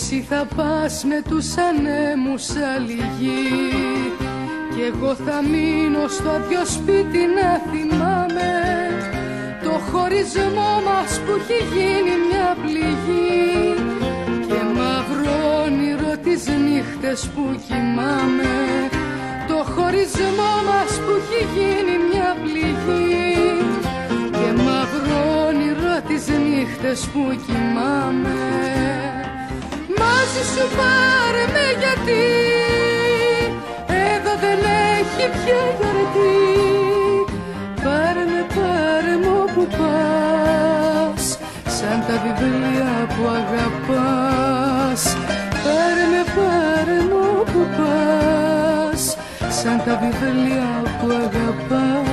Εσύ θα πας με τους ανέμους άλλη γη κι εγώ θα μείνω στο άδειο σπίτι να θυμάμαι το χωρισμό μας που έχει γίνει μια πληγή και μαύρο όνειρο τις νύχτες που κοιμάμαι, το χωρισμό μας που έχει γίνει μια πληγή και μαύρο όνειρο τις νύχτες που κοιμάμαι. Μαζί σου πάρε με γιατί εδώ δεν έχει πια γιορτή. Πάρε με όπου πας, σαν τα βιβλία που αγαπάς. Πάρε με όπου πας, σαν τα βιβλία που αγαπάς.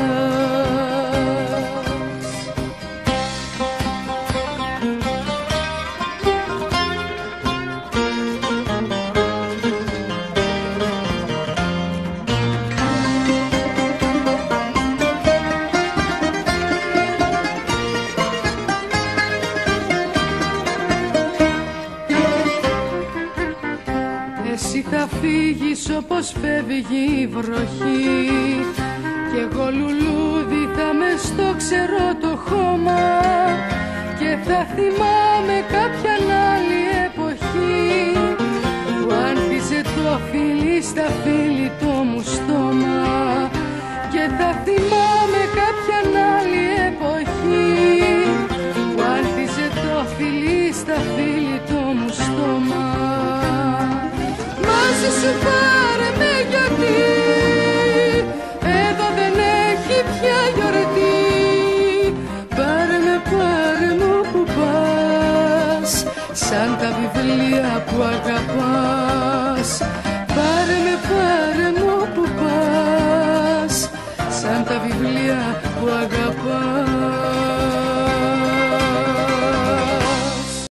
Εσύ θα φύγεις όπως φεύγει η βροχή κι εγώ λουλούδι θα με στο ξερό το χώμα και θα θυμάμαι κάποια άλλη εποχή που άνθιζε το φιλί στα φίλιτο μου στόμα και θα θυμάμαι κάποια άλλη εποχή που άνθιζε το φιλί στα φίλιτο μου στόμα. Μαζί σου πάρε με γιατί εδώ δεν έχει πια γιορτή. Πάρε με όπου πας, σαν τα βιβλία που αγαπάς. Πάρε με όπου πας, σαν τα βιβλία που αγαπάς.